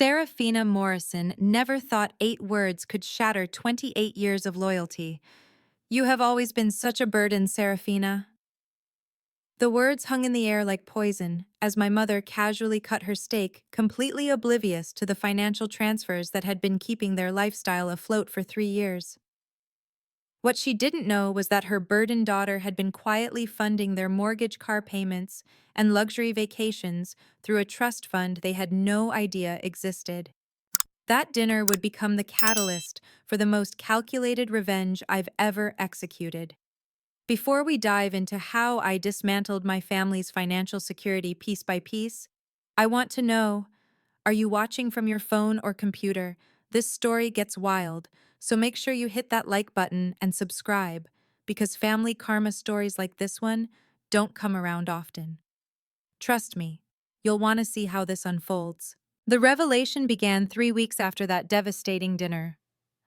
Serafina Morrison never thought 8 words could shatter 28 years of loyalty. You have always been such a burden, Serafina. The words hung in the air like poison as my mother casually cut her steak, completely oblivious to the financial transfers that had been keeping their lifestyle afloat for 3 years. What she didn't know was that her burdened daughter had been quietly funding their mortgage, car payments, and luxury vacations through a trust fund they had no idea existed. That dinner would become the catalyst for the most calculated revenge I've ever executed. Before we dive into how I dismantled my family's financial security piece by piece, I want to know, are you watching from your phone or computer? This story gets wild, so make sure you hit that like button and subscribe, because family karma stories like this one don't come around often. Trust me, you'll want to see how this unfolds. The revelation began 3 weeks after that devastating dinner.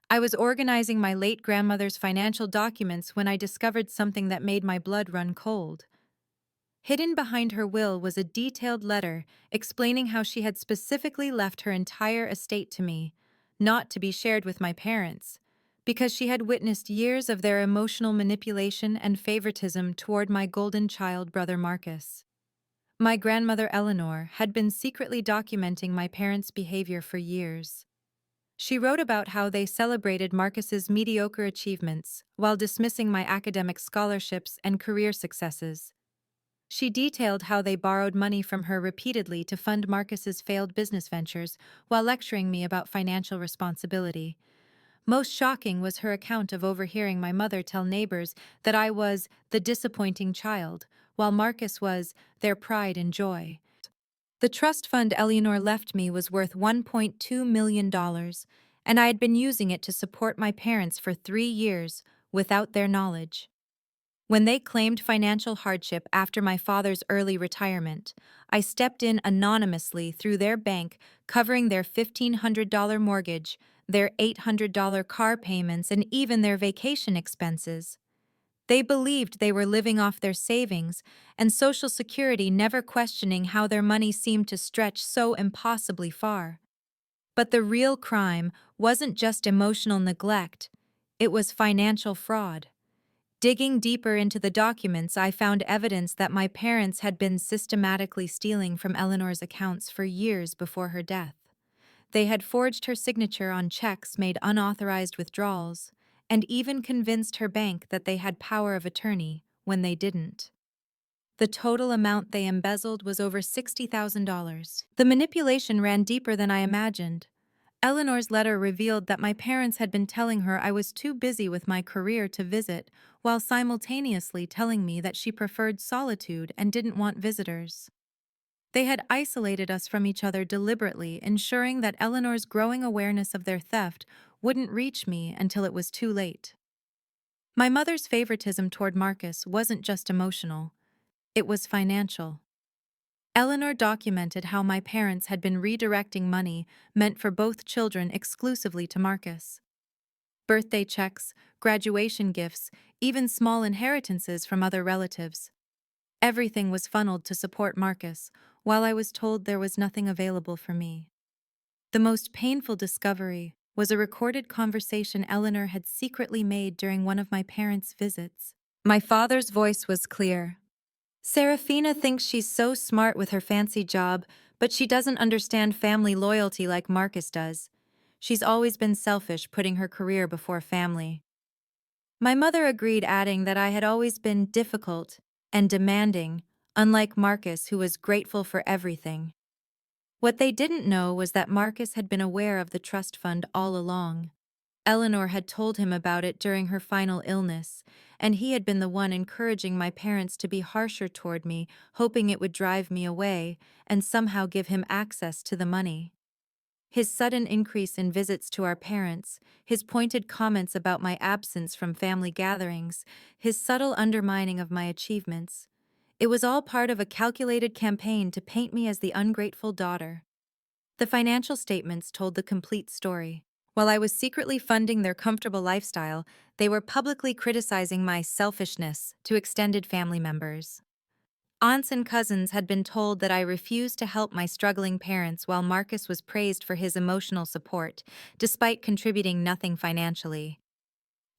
I was organizing my late grandmother's financial documents when I discovered something that made my blood run cold. Hidden behind her will was a detailed letter explaining how she had specifically left her entire estate to me, not to be shared with my parents, because she had witnessed years of their emotional manipulation and favoritism toward my golden child brother Marcus. My grandmother Eleanor had been secretly documenting my parents' behavior for years. She wrote about how they celebrated Marcus's mediocre achievements while dismissing my academic scholarships and career successes. She detailed how they borrowed money from her repeatedly to fund Marcus's failed business ventures while lecturing me about financial responsibility. Most shocking was her account of overhearing my mother tell neighbors that I was the disappointing child, while Marcus was their pride and joy. The trust fund Eleanor left me was worth $1.2 million, and I had been using it to support my parents for 3 years without their knowledge. When they claimed financial hardship after my father's early retirement, I stepped in anonymously through their bank, covering their $1,500 mortgage, their $800 car payments, and even their vacation expenses. They believed they were living off their savings and Social Security, never questioning how their money seemed to stretch so impossibly far. But the real crime wasn't just emotional neglect, it was financial fraud. Digging deeper into the documents, I found evidence that my parents had been systematically stealing from Eleanor's accounts for years before her death. They had forged her signature on checks, made unauthorized withdrawals, and even convinced her bank that they had power of attorney when they didn't. The total amount they embezzled was over $60,000. The manipulation ran deeper than I imagined. Eleanor's letter revealed that my parents had been telling her I was too busy with my career to visit, while simultaneously telling me that she preferred solitude and didn't want visitors. They had isolated us from each other deliberately, ensuring that Eleanor's growing awareness of their theft wouldn't reach me until it was too late. My mother's favoritism toward Marcus wasn't just emotional, it was financial. Eleanor documented how my parents had been redirecting money meant for both children exclusively to Marcus. Birthday checks, graduation gifts, even small inheritances from other relatives. Everything was funneled to support Marcus, while I was told there was nothing available for me. The most painful discovery was a recorded conversation Eleanor had secretly made during one of my parents' visits. My father's voice was clear. Serafina thinks she's so smart with her fancy job, but she doesn't understand family loyalty like Marcus does. She's always been selfish, putting her career before family. My mother agreed, adding that I had always been difficult and demanding, unlike Marcus, who was grateful for everything. What they didn't know was that Marcus had been aware of the trust fund all along. Eleanor had told him about it during her final illness, and he had been the one encouraging my parents to be harsher toward me, hoping it would drive me away and somehow give him access to the money. His sudden increase in visits to our parents, his pointed comments about my absence from family gatherings, his subtle undermining of my achievements, it was all part of a calculated campaign to paint me as the ungrateful daughter. The financial statements told the complete story. While I was secretly funding their comfortable lifestyle, they were publicly criticizing my selfishness to extended family members. Aunts and cousins had been told that I refused to help my struggling parents while Marcus was praised for his emotional support, despite contributing nothing financially.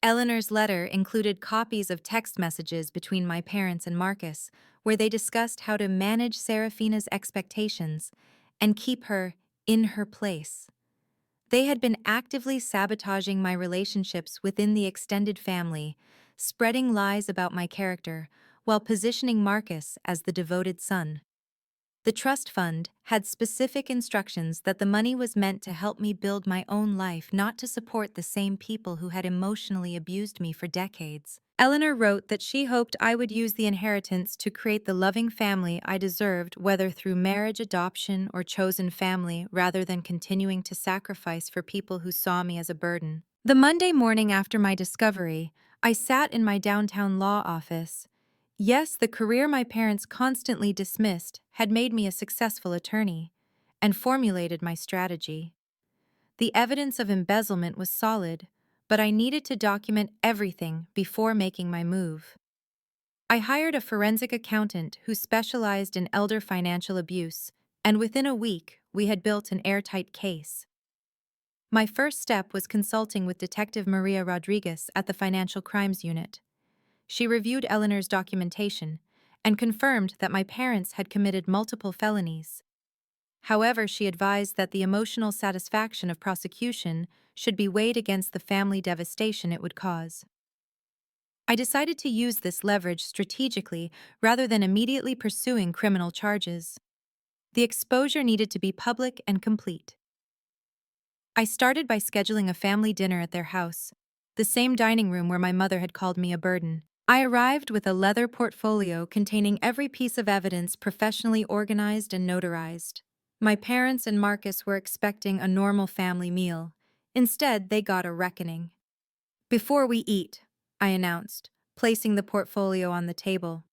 Eleanor's letter included copies of text messages between my parents and Marcus, where they discussed how to manage Serafina's expectations and keep her in her place. They had been actively sabotaging my relationships within the extended family, spreading lies about my character, while positioning Marcus as the devoted son. The trust fund had specific instructions that the money was meant to help me build my own life, not to support the same people who had emotionally abused me for decades. Eleanor wrote that she hoped I would use the inheritance to create the loving family I deserved, whether through marriage, adoption, or chosen family, rather than continuing to sacrifice for people who saw me as a burden. The Monday morning after my discovery, I sat in my downtown law office. Yes, the career my parents constantly dismissed had made me a successful attorney, and formulated my strategy. The evidence of embezzlement was solid, but I needed to document everything before making my move. I hired a forensic accountant who specialized in elder financial abuse, and within a week, we had built an airtight case. My first step was consulting with Detective Maria Rodriguez at the Financial Crimes Unit. She reviewed Eleanor's documentation and confirmed that my parents had committed multiple felonies. However, she advised that the emotional satisfaction of prosecution should be weighed against the family devastation it would cause. I decided to use this leverage strategically rather than immediately pursuing criminal charges. The exposure needed to be public and complete. I started by scheduling a family dinner at their house, the same dining room where my mother had called me a burden. I arrived with a leather portfolio containing every piece of evidence professionally organized and notarized. My parents and Marcus were expecting a normal family meal. Instead, they got a reckoning. "Before we eat," I announced, placing the portfolio on the table,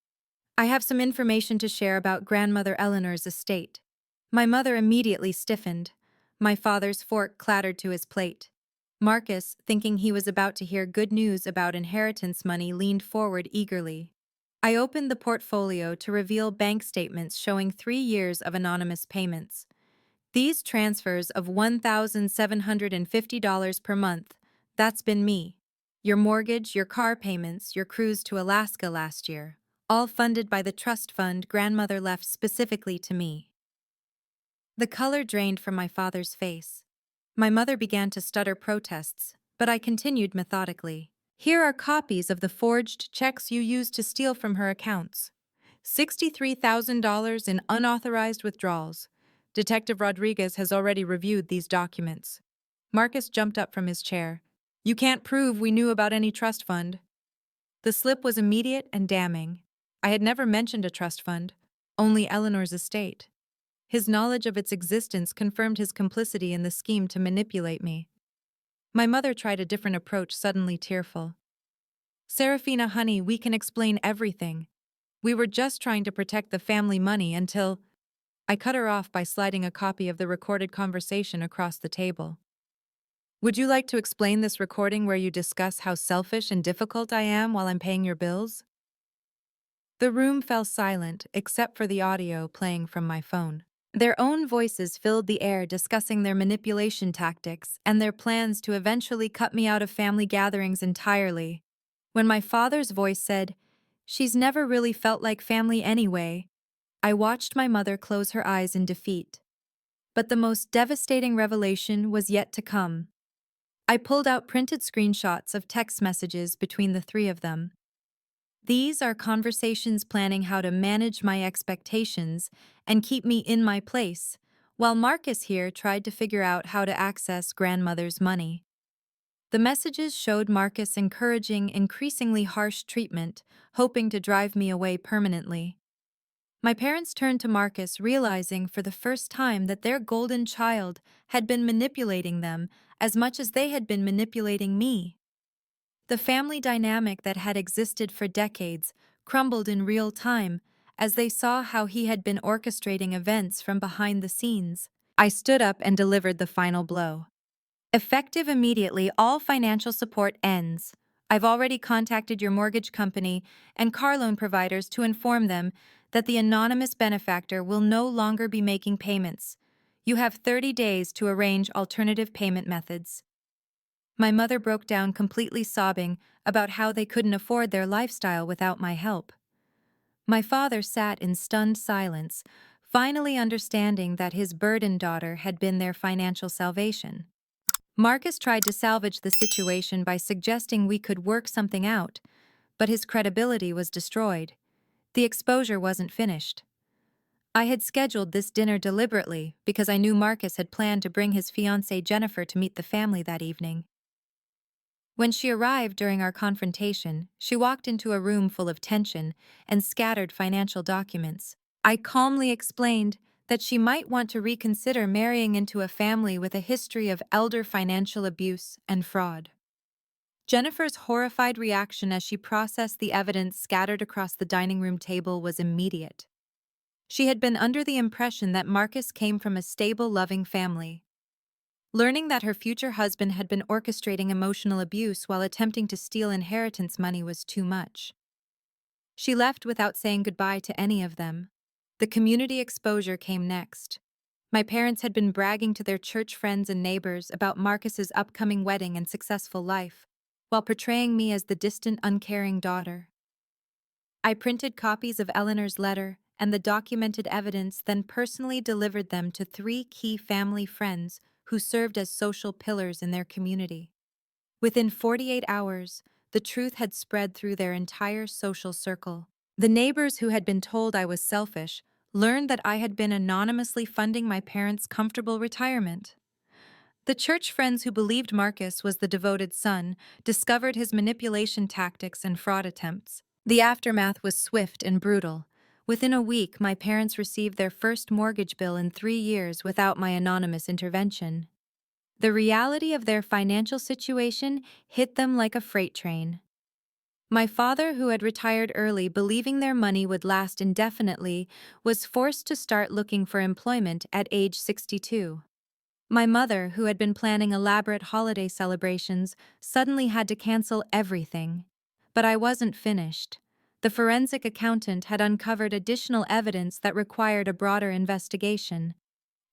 "I have some information to share about Grandmother Eleanor's estate." My mother immediately stiffened. My father's fork clattered to his plate. Marcus, thinking he was about to hear good news about inheritance money, leaned forward eagerly. I opened the portfolio to reveal bank statements showing 3 years of anonymous payments. These transfers of $1,750 per month, that's been me. Your mortgage, your car payments, your cruise to Alaska last year, all funded by the trust fund Grandmother left specifically to me. The color drained from my father's face. My mother began to stutter protests, but I continued methodically. "Here are copies of the forged checks you used to steal from her accounts. $63,000 in unauthorized withdrawals. Detective Rodriguez has already reviewed these documents." Marcus jumped up from his chair. "You can't prove we knew about any trust fund." The slip was immediate and damning. I had never mentioned a trust fund, only Eleanor's estate. His knowledge of its existence confirmed his complicity in the scheme to manipulate me. My mother tried a different approach, suddenly tearful. "Serafina, honey, we can explain everything. We were just trying to protect the family money until—" I cut her off by sliding a copy of the recorded conversation across the table. "Would you like to explain this recording where you discuss how selfish and difficult I am while I'm paying your bills?" The room fell silent except for the audio playing from my phone. Their own voices filled the air, discussing their manipulation tactics and their plans to eventually cut me out of family gatherings entirely. When my father's voice said, "She's never really felt like family anyway," I watched my mother close her eyes in defeat. But the most devastating revelation was yet to come. I pulled out printed screenshots of text messages between the three of them. These are conversations planning how to manage my expectations and keep me in my place, while Marcus here tried to figure out how to access Grandmother's money. The messages showed Marcus encouraging increasingly harsh treatment, hoping to drive me away permanently. My parents turned to Marcus, realizing for the first time that their golden child had been manipulating them as much as they had been manipulating me. The family dynamic that had existed for decades crumbled in real time as they saw how he had been orchestrating events from behind the scenes. I stood up and delivered the final blow. "Effective immediately, all financial support ends," I've already contacted your mortgage company and car loan providers to inform them that the anonymous benefactor will no longer be making payments. You have 30 days to arrange alternative payment methods. My mother broke down, completely sobbing about how they couldn't afford their lifestyle without my help. My father sat in stunned silence, finally understanding that his burdened daughter had been their financial salvation. Marcus tried to salvage the situation by suggesting we could work something out, but his credibility was destroyed. The exposure wasn't finished. I had scheduled this dinner deliberately because I knew Marcus had planned to bring his fiancée Jennifer to meet the family that evening. When she arrived during our confrontation, she walked into a room full of tension and scattered financial documents. I calmly explained that she might want to reconsider marrying into a family with a history of elder financial abuse and fraud. Jennifer's horrified reaction as she processed the evidence scattered across the dining room table was immediate. She had been under the impression that Marcus came from a stable, loving family. Learning that her future husband had been orchestrating emotional abuse while attempting to steal inheritance money was too much. She left without saying goodbye to any of them. The community exposure came next. My parents had been bragging to their church friends and neighbors about Marcus's upcoming wedding and successful life, while portraying me as the distant, uncaring daughter. I printed copies of Eleanor's letter and the documented evidence, then personally delivered them to 3 key family friends who served as social pillars in their community. Within 48 hours, the truth had spread through their entire social circle. The neighbors who had been told I was selfish learned that I had been anonymously funding my parents' comfortable retirement. The church friends who believed Marcus was the devoted son discovered his manipulation tactics and fraud attempts. The aftermath was swift and brutal. Within a week, my parents received their first mortgage bill in 3 years without my anonymous intervention. The reality of their financial situation hit them like a freight train. My father, who had retired early believing their money would last indefinitely, was forced to start looking for employment at age 62. My mother, who had been planning elaborate holiday celebrations, suddenly had to cancel everything. But I wasn't finished. The forensic accountant had uncovered additional evidence that required a broader investigation.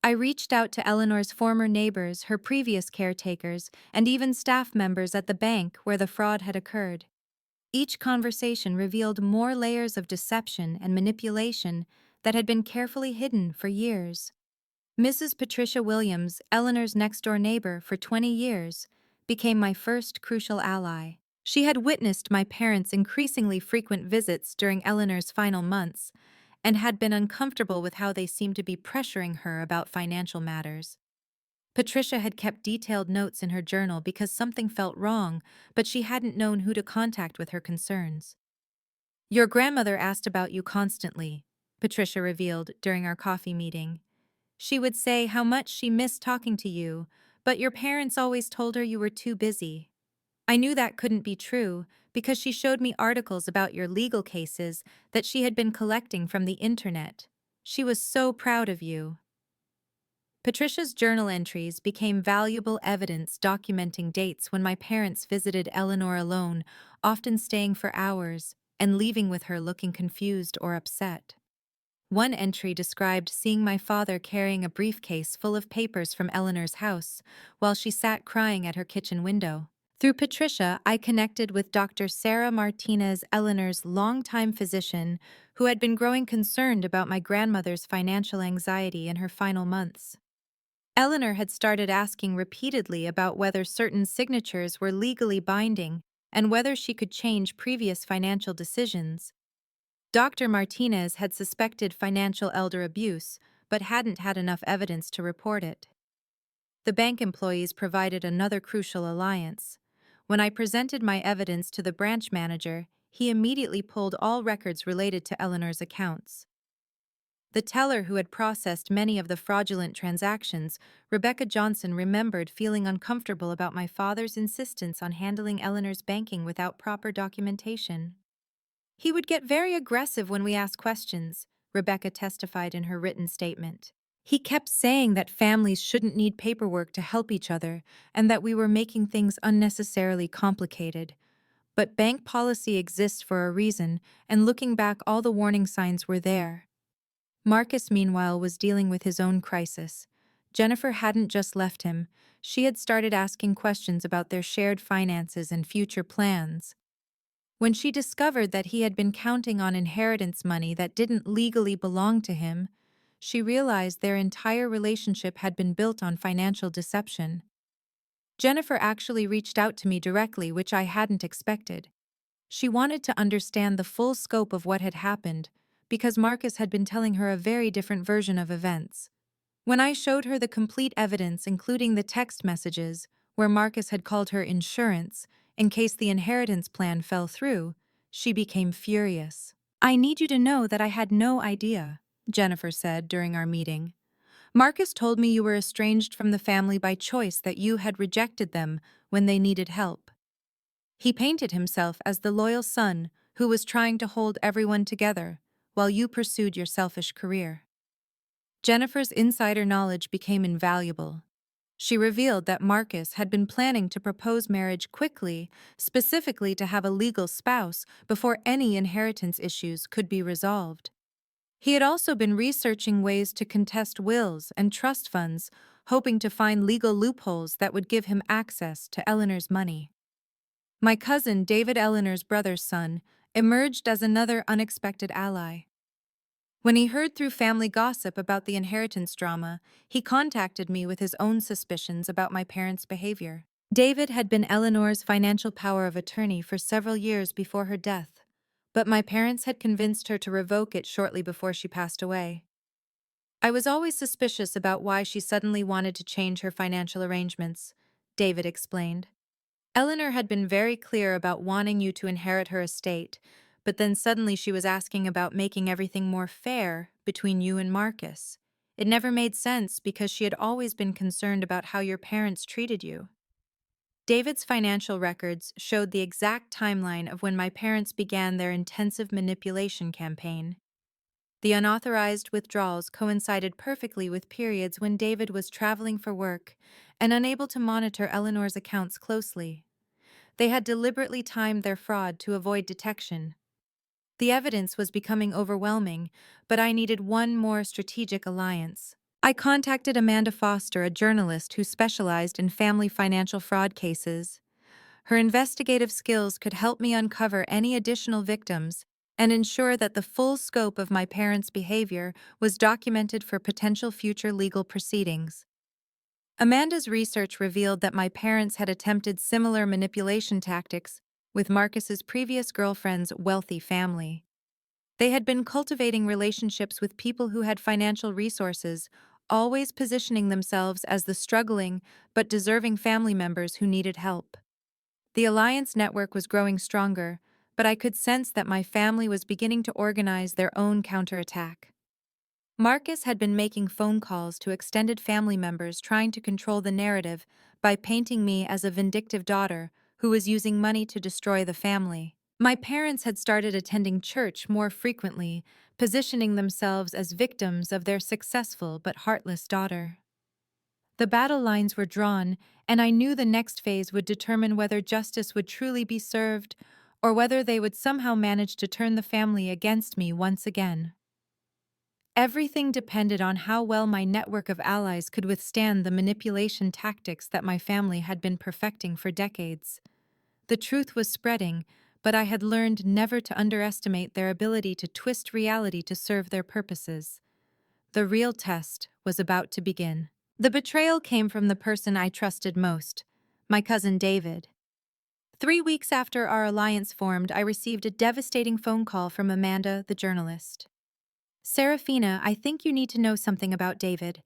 I reached out to Eleanor's former neighbors, her previous caretakers, and even staff members at the bank where the fraud had occurred. Each conversation revealed more layers of deception and manipulation that had been carefully hidden for years. Mrs. Patricia Williams, Eleanor's next-door neighbor for 20 years, became my first crucial ally. She had witnessed my parents' increasingly frequent visits during Eleanor's final months and had been uncomfortable with how they seemed to be pressuring her about financial matters. Patricia had kept detailed notes in her journal because something felt wrong, but she hadn't known who to contact with her concerns. "Your grandmother asked about you constantly," Patricia revealed during our coffee meeting. "She would say how much she missed talking to you, but your parents always told her you were too busy. I knew that couldn't be true because she showed me articles about your legal cases that she had been collecting from the internet. She was so proud of you." Patricia's journal entries became valuable evidence documenting dates when my parents visited Eleanor alone, often staying for hours and leaving with her looking confused or upset. One entry described seeing my father carrying a briefcase full of papers from Eleanor's house while she sat crying at her kitchen window. Through Patricia, I connected with Dr. Sarah Martinez, Eleanor's longtime physician, who had been growing concerned about my grandmother's financial anxiety in her final months. Eleanor had started asking repeatedly about whether certain signatures were legally binding and whether she could change previous financial decisions. Dr. Martinez had suspected financial elder abuse, but hadn't had enough evidence to report it. The bank employees provided another crucial alliance. When I presented my evidence to the branch manager, he immediately pulled all records related to Eleanor's accounts. The teller who had processed many of the fraudulent transactions, Rebecca Johnson, remembered feeling uncomfortable about my father's insistence on handling Eleanor's banking without proper documentation. "He would get very aggressive when we asked questions," Rebecca testified in her written statement. "He kept saying that families shouldn't need paperwork to help each other and that we were making things unnecessarily complicated. But bank policy exists for a reason, and looking back, all the warning signs were there. Marcus, meanwhile, was dealing with his own crisis. Jennifer hadn't just left him, she had started asking questions about their shared finances and future plans. When she discovered that he had been counting on inheritance money that didn't legally belong to him, she realized their entire relationship had been built on financial deception. Jennifer actually reached out to me directly, which I hadn't expected. She wanted to understand the full scope of what had happened, because Marcus had been telling her a very different version of events. When I showed her the complete evidence, including the text messages, where Marcus had called her insurance in case the inheritance plan fell through, she became furious. "I need you to know that I had no idea," Jennifer said during our meeting. "Marcus told me you were estranged from the family by choice, that you had rejected them when they needed help. He painted himself as the loyal son who was trying to hold everyone together while you pursued your selfish career." Jennifer's insider knowledge became invaluable. She revealed that Marcus had been planning to propose marriage quickly, specifically to have a legal spouse before any inheritance issues could be resolved. He had also been researching ways to contest wills and trust funds, hoping to find legal loopholes that would give him access to Eleanor's money. My cousin, David, Eleanor's brother's son, emerged as another unexpected ally. When he heard through family gossip about the inheritance drama, he contacted me with his own suspicions about my parents' behavior. David had been Eleanor's financial power of attorney for several years before her death, but my parents had convinced her to revoke it shortly before she passed away. "I was always suspicious about why she suddenly wanted to change her financial arrangements," David explained. "Eleanor had been very clear about wanting you to inherit her estate, but then suddenly she was asking about making everything more fair between you and Marcus. It never made sense because she had always been concerned about how your parents treated you." David's financial records showed the exact timeline of when my parents began their intensive manipulation campaign. The unauthorized withdrawals coincided perfectly with periods when David was traveling for work and unable to monitor Eleanor's accounts closely. They had deliberately timed their fraud to avoid detection. The evidence was becoming overwhelming, but I needed one more strategic alliance. I contacted Amanda Foster, a journalist who specialized in family financial fraud cases. Her investigative skills could help me uncover any additional victims and ensure that the full scope of my parents' behavior was documented for potential future legal proceedings. Amanda's research revealed that my parents had attempted similar manipulation tactics with Marcus's previous girlfriend's wealthy family. They had been cultivating relationships with people who had financial resources, always positioning themselves as the struggling but deserving family members who needed help. The alliance network was growing stronger, but I could sense that my family was beginning to organize their own counterattack. Marcus had been making phone calls to extended family members, trying to control the narrative by painting me as a vindictive daughter who was using money to destroy the family. My parents had started attending church more frequently, positioning themselves as victims of their successful but heartless daughter. The battle lines were drawn, and I knew the next phase would determine whether justice would truly be served or whether they would somehow manage to turn the family against me once again. Everything depended on how well my network of allies could withstand the manipulation tactics that my family had been perfecting for decades. The truth was spreading, but I had learned never to underestimate their ability to twist reality to serve their purposes. The real test was about to begin. The betrayal came from the person I trusted most, my cousin David. 3 weeks after our alliance formed, I received a devastating phone call from Amanda, the journalist. "Serafina, I think you need to know something about David.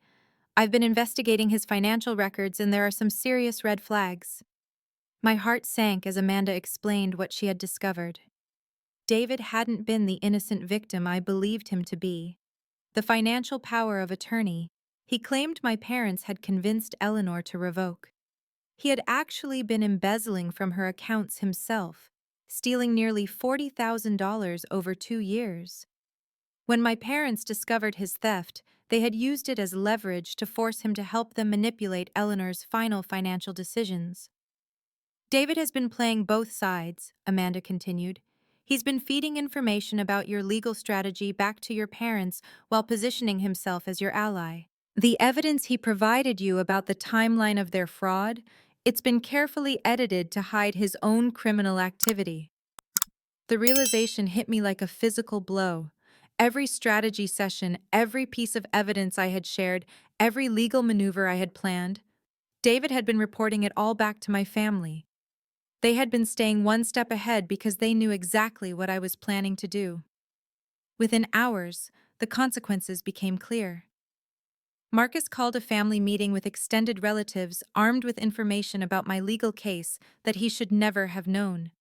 I've been investigating his financial records and there are some serious red flags." My heart sank as Amanda explained what she had discovered. David hadn't been the innocent victim I believed him to be. The financial power of attorney he claimed my parents had convinced Eleanor to revoke. He had actually been embezzling from her accounts himself, stealing nearly $40,000 over 2 years. When my parents discovered his theft, they had used it as leverage to force him to help them manipulate Eleanor's final financial decisions. David has been playing both sides, Amanda continued. He's been feeding information about your legal strategy back to your parents while positioning himself as your ally. The evidence he provided you about the timeline of their fraud, it's been carefully edited to hide his own criminal activity. The realization hit me like a physical blow. Every strategy session, every piece of evidence I had shared, every legal maneuver I had planned, David had been reporting it all back to my family. They had been staying one step ahead because they knew exactly what I was planning to do. Within hours, the consequences became clear. Marcus called a family meeting with extended relatives armed with information about my legal case that he should never have known.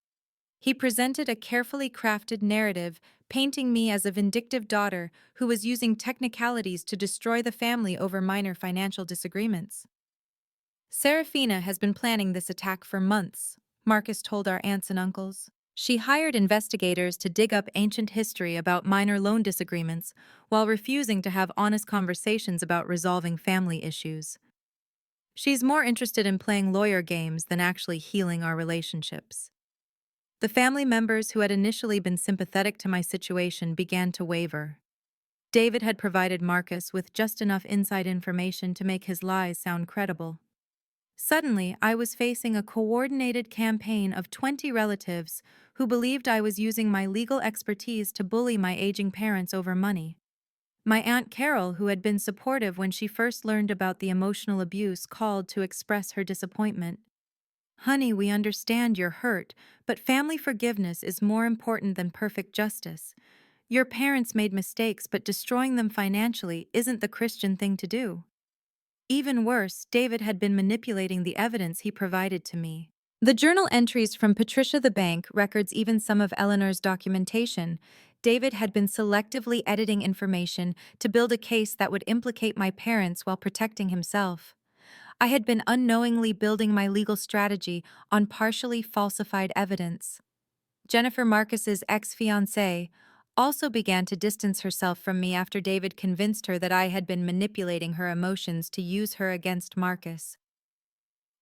He presented a carefully crafted narrative painting me as a vindictive daughter who was using technicalities to destroy the family over minor financial disagreements. Serafina has been planning this attack for months, Marcus told our aunts and uncles. She hired investigators to dig up ancient history about minor loan disagreements while refusing to have honest conversations about resolving family issues. She's more interested in playing lawyer games than actually healing our relationships. The family members who had initially been sympathetic to my situation began to waver. David had provided Marcus with just enough inside information to make his lies sound credible. Suddenly, I was facing a coordinated campaign of 20 relatives who believed I was using my legal expertise to bully my aging parents over money. My Aunt Carol, who had been supportive when she first learned about the emotional abuse, called to express her disappointment. Honey, we understand you're hurt, but family forgiveness is more important than perfect justice. Your parents made mistakes, but destroying them financially isn't the Christian thing to do. Even worse, David had been manipulating the evidence he provided to me. The journal entries from Patricia the bank records even some of Eleanor's documentation. David had been selectively editing information to build a case that would implicate my parents while protecting himself. I had been unknowingly building my legal strategy on partially falsified evidence. Jennifer Marcus's ex-fiancée also began to distance herself from me after David convinced her that I had been manipulating her emotions to use her against Marcus.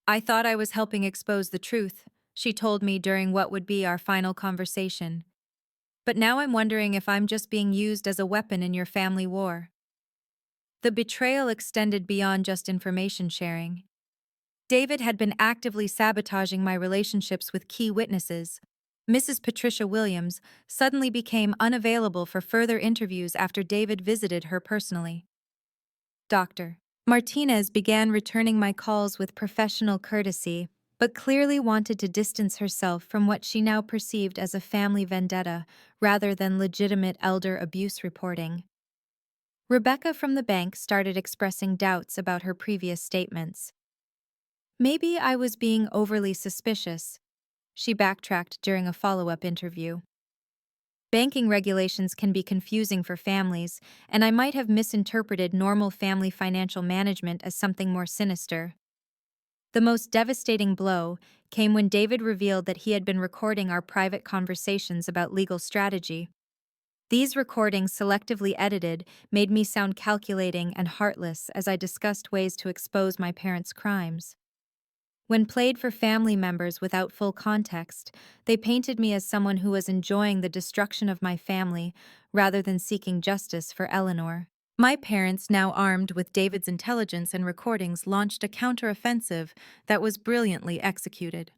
I thought I was helping expose the truth, she told me during what would be our final conversation. But now I'm wondering if I'm just being used as a weapon in your family war. The betrayal extended beyond just information sharing. David had been actively sabotaging my relationships with key witnesses. Mrs. Patricia Williams suddenly became unavailable for further interviews after David visited her personally. Dr. Martinez began returning my calls with professional courtesy, but clearly wanted to distance herself from what she now perceived as a family vendetta rather than legitimate elder abuse reporting. Rebecca from the bank started expressing doubts about her previous statements. Maybe I was being overly suspicious, she backtracked during a follow-up interview. Banking regulations can be confusing for families, and I might have misinterpreted normal family financial management as something more sinister. The most devastating blow came when David revealed that he had been recording our private conversations about legal strategy. These recordings, selectively edited, made me sound calculating and heartless as I discussed ways to expose my parents' crimes. When played for family members without full context, they painted me as someone who was enjoying the destruction of my family rather than seeking justice for Eleanor. My parents, now armed with David's intelligence and recordings, launched a counteroffensive that was brilliantly executed.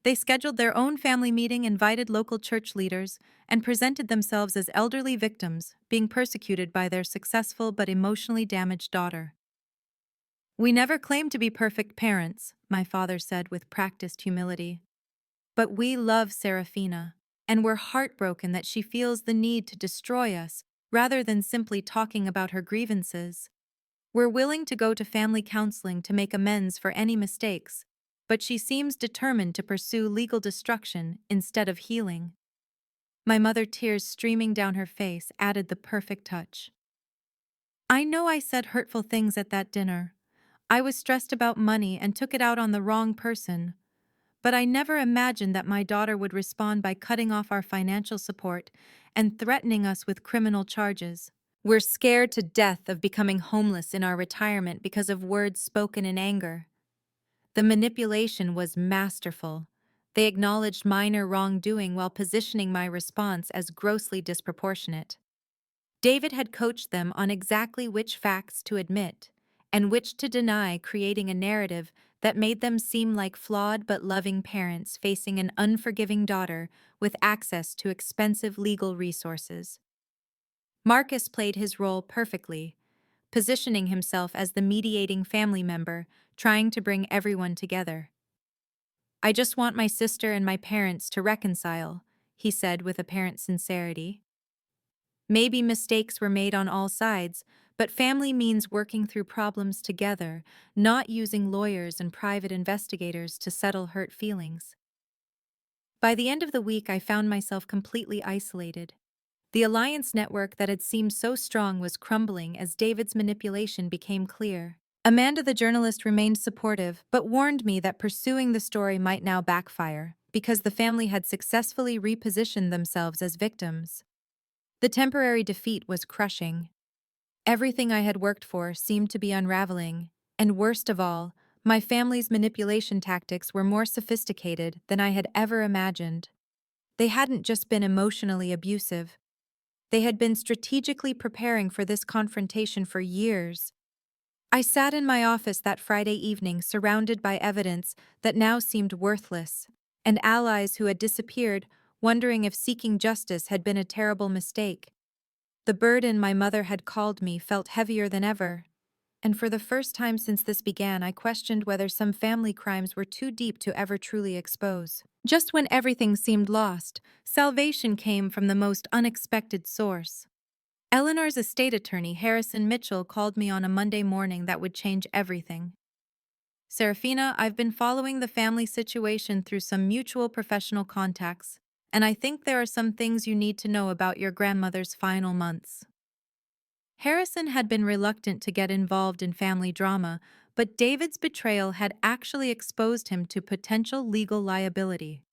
They scheduled their own family meeting, invited local church leaders, and presented themselves as elderly victims being persecuted by their successful but emotionally damaged daughter. We never claimed to be perfect parents, my father said with practiced humility. But we love Serafina, and we're heartbroken that she feels the need to destroy us rather than simply talking about her grievances. We're willing to go to family counseling to make amends for any mistakes, but she seems determined to pursue legal destruction instead of healing. My mother, tears streaming down her face, added the perfect touch. I know I said hurtful things at that dinner. I was stressed about money and took it out on the wrong person. But I never imagined that my daughter would respond by cutting off our financial support and threatening us with criminal charges. We're scared to death of becoming homeless in our retirement because of words spoken in anger. The manipulation was masterful. They acknowledged minor wrongdoing while positioning my response as grossly disproportionate. David had coached them on exactly which facts to admit and which to deny, creating a narrative that made them seem like flawed but loving parents facing an unforgiving daughter with access to expensive legal resources. Marcus played his role perfectly, positioning himself as the mediating family member, trying to bring everyone together. "I just want my sister and my parents to reconcile," he said with apparent sincerity. "Maybe mistakes were made on all sides, but family means working through problems together, not using lawyers and private investigators to settle hurt feelings." By the end of the week, I found myself completely isolated. The alliance network that had seemed so strong was crumbling as David's manipulation became clear. Amanda, the journalist, remained supportive, but warned me that pursuing the story might now backfire, because the family had successfully repositioned themselves as victims. The temporary defeat was crushing. Everything I had worked for seemed to be unraveling, and worst of all, my family's manipulation tactics were more sophisticated than I had ever imagined. They hadn't just been emotionally abusive. They had been strategically preparing for this confrontation for years. I sat in my office that Friday evening, surrounded by evidence that now seemed worthless, and allies who had disappeared, wondering if seeking justice had been a terrible mistake. The burden my mother had called me felt heavier than ever, and for the first time since this began, I questioned whether some family crimes were too deep to ever truly expose. Just when everything seemed lost, salvation came from the most unexpected source. Eleanor's estate attorney, Harrison Mitchell, called me on a Monday morning that would change everything. "Serafina, I've been following the family situation through some mutual professional contacts, and I think there are some things you need to know about your grandmother's final months." Harrison had been reluctant to get involved in family drama, but David's betrayal had actually exposed him to potential legal liability.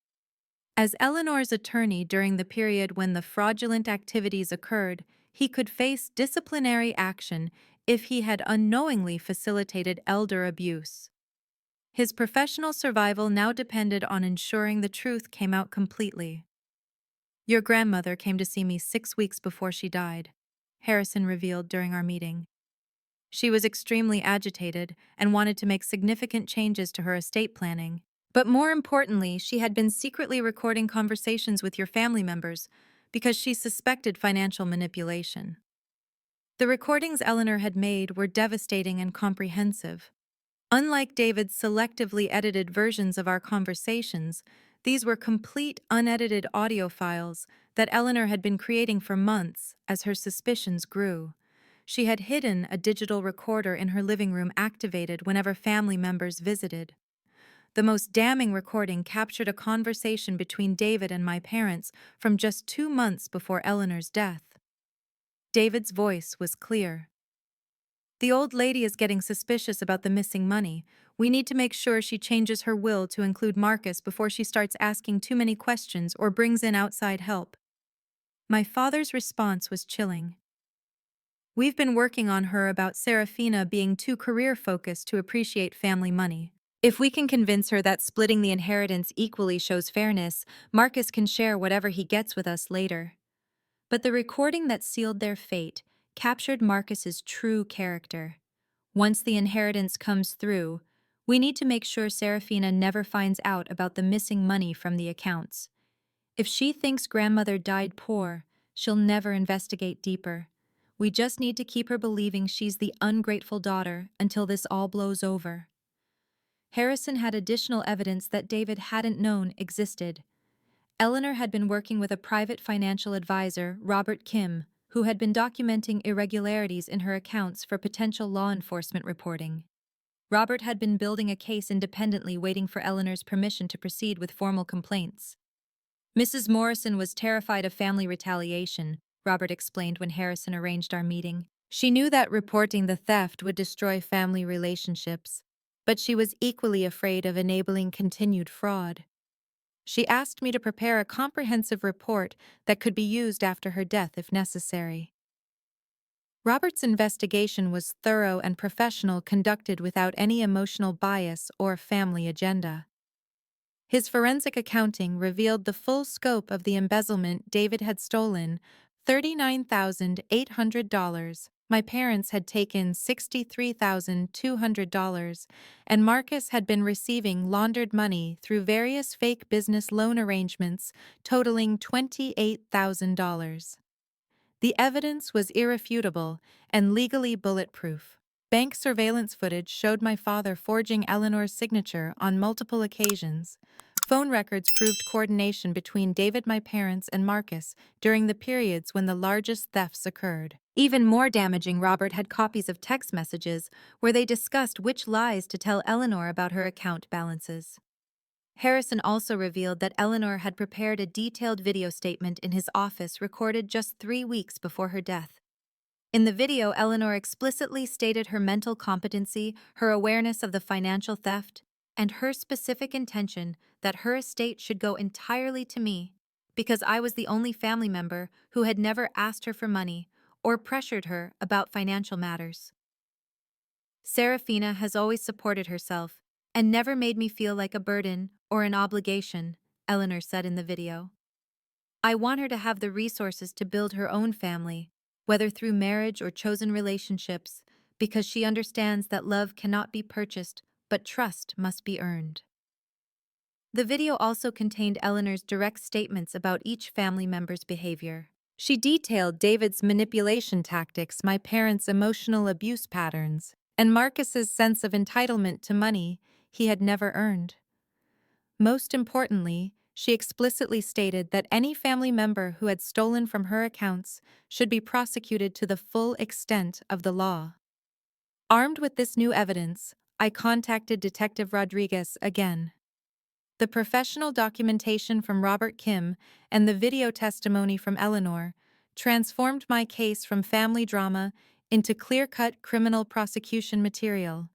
As Eleanor's attorney during the period when the fraudulent activities occurred, he could face disciplinary action if he had unknowingly facilitated elder abuse. His professional survival now depended on ensuring the truth came out completely. "Your grandmother came to see me 6 weeks before she died," Harrison revealed during our meeting. "She was extremely agitated and wanted to make significant changes to her estate planning. But more importantly, she had been secretly recording conversations with your family members because she suspected financial manipulation." The recordings Eleanor had made were devastating and comprehensive. Unlike David's selectively edited versions of our conversations, these were complete, unedited audio files that Eleanor had been creating for months as her suspicions grew. She had hidden a digital recorder in her living room, activated whenever family members visited. The most damning recording captured a conversation between David and my parents from just 2 months before Eleanor's death. David's voice was clear. "The old lady is getting suspicious about the missing money. We need to make sure she changes her will to include Marcus before she starts asking too many questions or brings in outside help." My father's response was chilling. "We've been working on her about Serafina being too career-focused to appreciate family money. If we can convince her that splitting the inheritance equally shows fairness, Marcus can share whatever he gets with us later." But the recording that sealed their fate captured Marcus's true character. "Once the inheritance comes through, we need to make sure Serafina never finds out about the missing money from the accounts. If she thinks grandmother died poor, she'll never investigate deeper. We just need to keep her believing she's the ungrateful daughter until this all blows over." Harrison had additional evidence that David hadn't known existed. Eleanor had been working with a private financial advisor, Robert Kim, who had been documenting irregularities in her accounts for potential law enforcement reporting. Robert had been building a case independently, waiting for Eleanor's permission to proceed with formal complaints. "Mrs. Morrison was terrified of family retaliation," Robert explained when Harrison arranged our meeting. "She knew that reporting the theft would destroy family relationships, but she was equally afraid of enabling continued fraud. She asked me to prepare a comprehensive report that could be used after her death if necessary." Robert's investigation was thorough and professional, conducted without any emotional bias or family agenda. His forensic accounting revealed the full scope of the embezzlement. David had stolen $39,800. My parents had taken $63,200, and Marcus had been receiving laundered money through various fake business loan arrangements totaling $28,000. The evidence was irrefutable and legally bulletproof. Bank surveillance footage showed my father forging Eleanor's signature on multiple occasions. Phone records proved coordination between David, my parents, and Marcus during the periods when the largest thefts occurred. Even more damaging, Robert had copies of text messages where they discussed which lies to tell Eleanor about her account balances. Harrison also revealed that Eleanor had prepared a detailed video statement in his office recorded just 3 weeks before her death. In the video, Eleanor explicitly stated her mental competency, her awareness of the financial theft, and her specific intention that her estate should go entirely to me, because I was the only family member who had never asked her for money or pressured her about financial matters. Serafina has always supported herself and never made me feel like a burden or an obligation, Eleanor said in the video. I want her to have the resources to build her own family, whether through marriage or chosen relationships, because she understands that love cannot be purchased, but trust must be earned. The video also contained Eleanor's direct statements about each family member's behavior. She detailed David's manipulation tactics, my parents' emotional abuse patterns, and Marcus's sense of entitlement to money he had never earned. Most importantly, she explicitly stated that any family member who had stolen from her accounts should be prosecuted to the full extent of the law. Armed with this new evidence, I contacted Detective Rodriguez again. The professional documentation from Robert Kim and the video testimony from Eleanor transformed my case from family drama into clear-cut criminal prosecution material.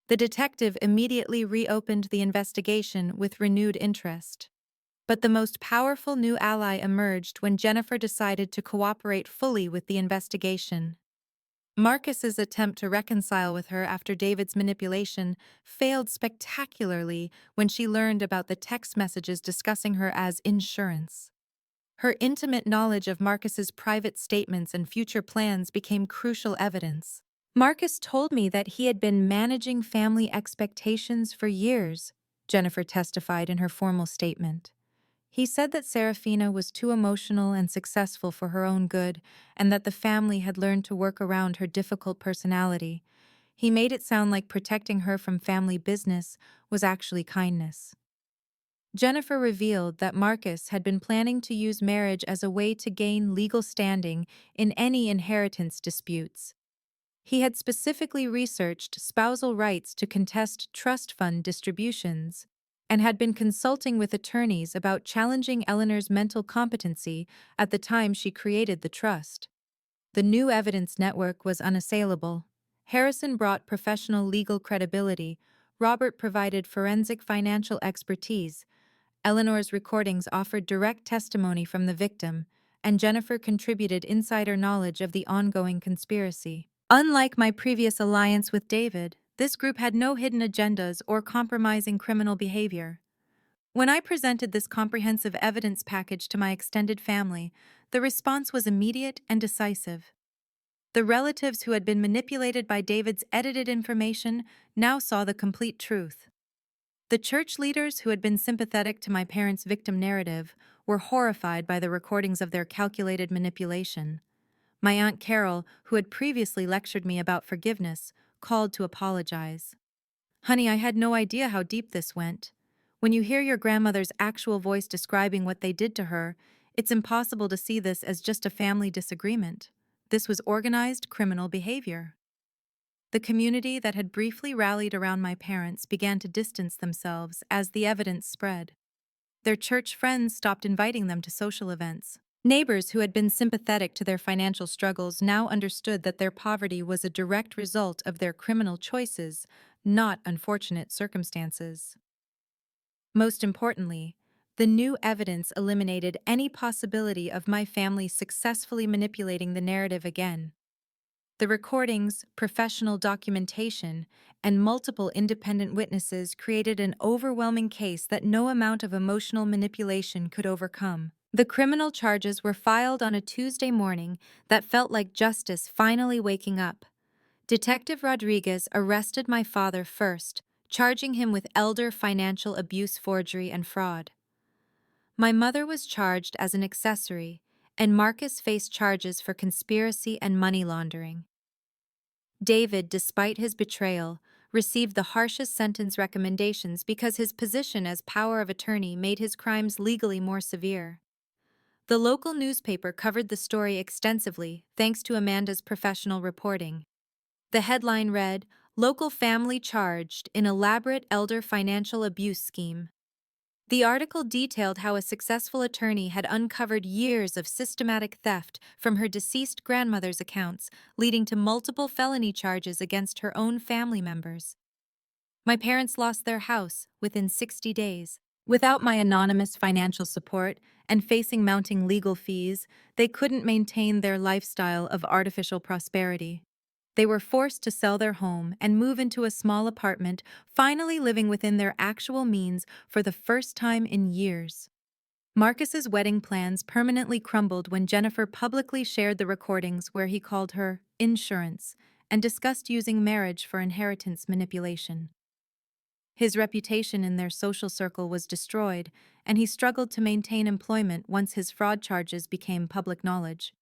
The detective immediately reopened the investigation with renewed interest. But the most powerful new ally emerged when Jennifer decided to cooperate fully with the investigation. Marcus's attempt to reconcile with her after David's manipulation failed spectacularly when she learned about the text messages discussing her as insurance. Her intimate knowledge of Marcus's private statements and future plans became crucial evidence. Marcus told me that he had been managing family expectations for years, Jennifer testified in her formal statement. He said that Serafina was too emotional and successful for her own good, and that the family had learned to work around her difficult personality. He made it sound like protecting her from family business was actually kindness. Jennifer revealed that Marcus had been planning to use marriage as a way to gain legal standing in any inheritance disputes. He had specifically researched spousal rights to contest trust fund distributions, and had been consulting with attorneys about challenging Eleanor's mental competency at the time she created the trust. The new evidence network was unassailable. Harrison brought professional legal credibility, Robert provided forensic financial expertise, Eleanor's recordings offered direct testimony from the victim, and Jennifer contributed insider knowledge of the ongoing conspiracy. Unlike my previous alliance with David, this group had no hidden agendas or compromising criminal behavior. When I presented this comprehensive evidence package to my extended family, the response was immediate and decisive. The relatives who had been manipulated by David's edited information now saw the complete truth. The church leaders who had been sympathetic to my parents' victim narrative were horrified by the recordings of their calculated manipulation. My Aunt Carol, who had previously lectured me about forgiveness, called to apologize. Honey, I had no idea how deep this went. When you hear your grandmother's actual voice describing what they did to her, it's impossible to see this as just a family disagreement. This was organized criminal behavior. The community that had briefly rallied around my parents began to distance themselves as the evidence spread. Their church friends stopped inviting them to social events. Neighbors who had been sympathetic to their financial struggles now understood that their poverty was a direct result of their criminal choices, not unfortunate circumstances. Most importantly, the new evidence eliminated any possibility of my family successfully manipulating the narrative again. The recordings, professional documentation, and multiple independent witnesses created an overwhelming case that no amount of emotional manipulation could overcome. The criminal charges were filed on a Tuesday morning that felt like justice finally waking up. Detective Rodriguez arrested my father first, charging him with elder financial abuse, forgery, and fraud. My mother was charged as an accessory, and Marcus faced charges for conspiracy and money laundering. David, despite his betrayal, received the harshest sentence recommendations because his position as power of attorney made his crimes legally more severe. The local newspaper covered the story extensively thanks to Amanda's professional reporting. The headline read, "Local Family Charged in Elaborate Elder Financial Abuse Scheme." The article detailed how a successful attorney had uncovered years of systematic theft from her deceased grandmother's accounts, leading to multiple felony charges against her own family members. My parents lost their house within 60 days. Without my anonymous financial support and facing mounting legal fees, they couldn't maintain their lifestyle of artificial prosperity. They were forced to sell their home and move into a small apartment, finally living within their actual means for the first time in years. Marcus's wedding plans permanently crumbled when Jennifer publicly shared the recordings where he called her insurance and discussed using marriage for inheritance manipulation. His reputation in their social circle was destroyed, and he struggled to maintain employment once his fraud charges became public knowledge.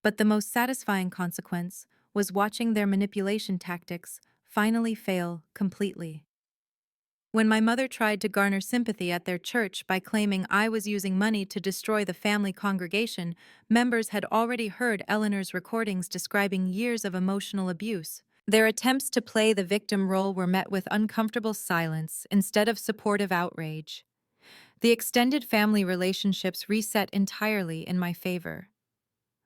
But the most satisfying consequence was watching their manipulation tactics finally fail completely. When my mother tried to garner sympathy at their church by claiming I was using money to destroy the family congregation, members had already heard Eleanor's recordings describing years of emotional abuse. Their attempts to play the victim role were met with uncomfortable silence instead of supportive outrage. The extended family relationships reset entirely in my favor.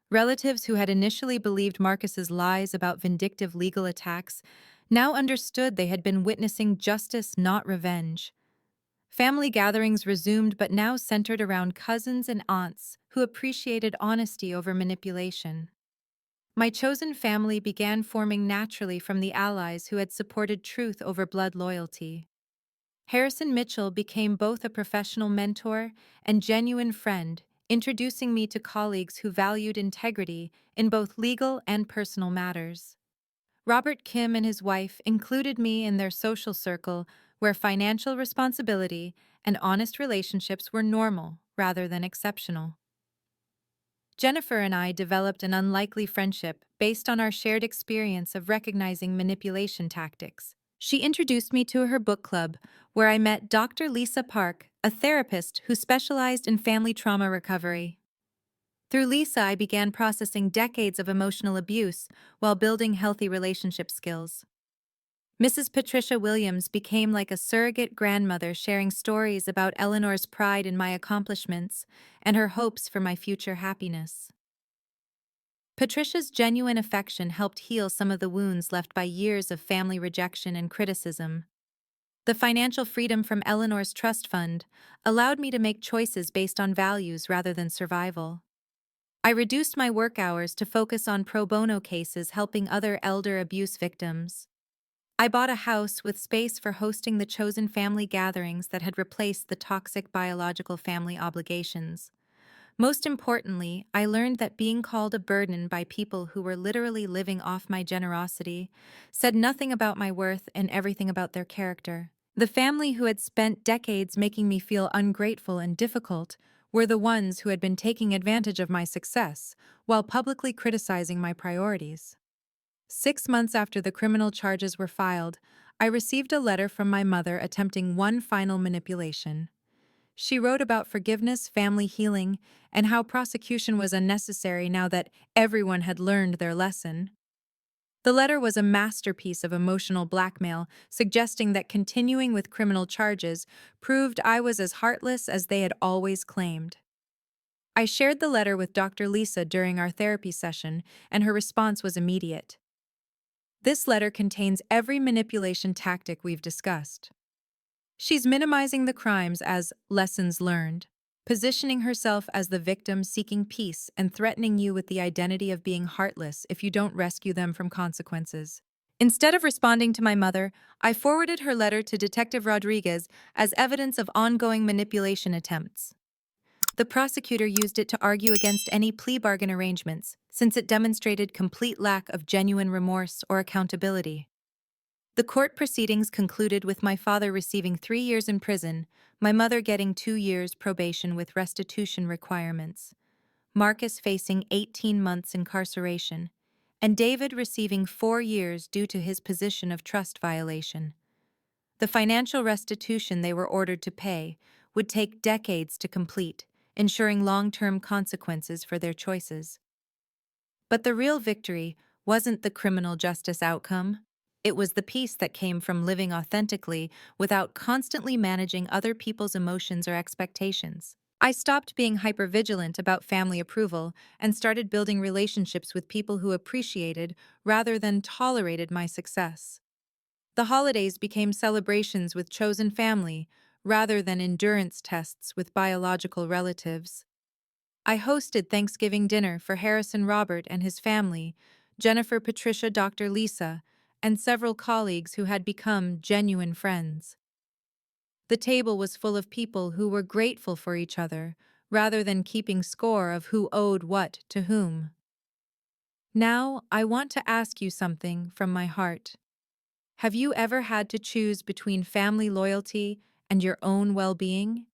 Relatives who had initially believed Marcus's lies about vindictive legal attacks now understood they had been witnessing justice, not revenge. Family gatherings resumed, but now centered around cousins and aunts who appreciated honesty over manipulation. My chosen family began forming naturally from the allies who had supported truth over blood loyalty. Harrison Mitchell became both a professional mentor and genuine friend, introducing me to colleagues who valued integrity in both legal and personal matters. Robert Kim and his wife included me in their social circle where financial responsibility and honest relationships were normal rather than exceptional. Jennifer and I developed an unlikely friendship based on our shared experience of recognizing manipulation tactics. She introduced me to her book club, where I met Dr. Lisa Park, a therapist who specialized in family trauma recovery. Through Lisa, I began processing decades of emotional abuse while building healthy relationship skills. Mrs. Patricia Williams became like a surrogate grandmother, sharing stories about Eleanor's pride in my accomplishments and her hopes for my future happiness. Patricia's genuine affection helped heal some of the wounds left by years of family rejection and criticism. The financial freedom from Eleanor's trust fund allowed me to make choices based on values rather than survival. I reduced my work hours to focus on pro bono cases helping other elder abuse victims. I bought a house with space for hosting the chosen family gatherings that had replaced the toxic biological family obligations. Most importantly, I learned that being called a burden by people who were literally living off my generosity said nothing about my worth and everything about their character. The family who had spent decades making me feel ungrateful and difficult were the ones who had been taking advantage of my success while publicly criticizing my priorities. 6 months after the criminal charges were filed, I received a letter from my mother attempting one final manipulation. She wrote about forgiveness, family healing, and how prosecution was unnecessary now that everyone had learned their lesson. The letter was a masterpiece of emotional blackmail, suggesting that continuing with criminal charges proved I was as heartless as they had always claimed. I shared the letter with Dr. Lisa during our therapy session, and her response was immediate. This letter contains every manipulation tactic we've discussed. She's minimizing the crimes as lessons learned. positioning herself as the victim seeking peace and threatening you with the identity of being heartless if you don't rescue them from consequences. Instead of responding to my mother, I forwarded her letter to Detective Rodriguez as evidence of ongoing manipulation attempts. The prosecutor used it to argue against any plea bargain arrangements, since it demonstrated complete lack of genuine remorse or accountability. The court proceedings concluded with my father receiving 3 years in prison, my mother getting 2 years probation with restitution requirements, Marcus facing 18 months incarceration, and David receiving 4 years due to his position of trust violation. The financial restitution they were ordered to pay would take decades to complete, ensuring long-term consequences for their choices. But the real victory wasn't the criminal justice outcome. It was the peace that came from living authentically without constantly managing other people's emotions or expectations. I stopped being hypervigilant about family approval and started building relationships with people who appreciated rather than tolerated my success. The holidays became celebrations with chosen family rather than endurance tests with biological relatives. I hosted Thanksgiving dinner for Harrison Robert and his family, Jennifer Patricia Dr. Lisa, and several colleagues who had become genuine friends. The table was full of people who were grateful for each other, rather than keeping score of who owed what to whom. Now, I want to ask you something from my heart. Have you ever had to choose between family loyalty and your own well-being?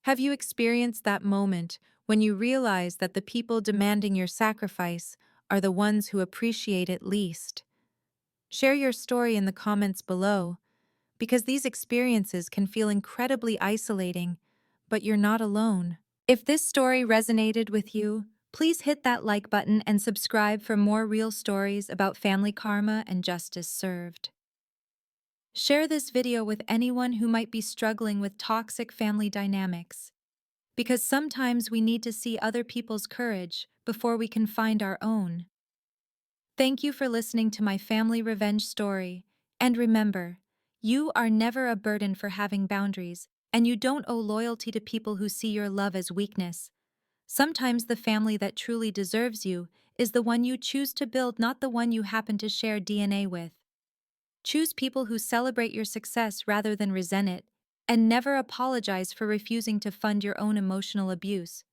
Have you experienced that moment when you realize that the people demanding your sacrifice are the ones who appreciate it least? Share your story in the comments below, because these experiences can feel incredibly isolating, but you're not alone. If this story resonated with you, please hit that like button and subscribe for more real stories about family karma and justice served. Share this video with anyone who might be struggling with toxic family dynamics, because sometimes we need to see other people's courage before we can find our own. Thank you for listening to my family revenge story, and remember, you are never a burden for having boundaries, and you don't owe loyalty to people who see your love as weakness. Sometimes the family that truly deserves you is the one you choose to build, not the one you happen to share DNA with. Choose people who celebrate your success rather than resent it, and never apologize for refusing to fund your own emotional abuse,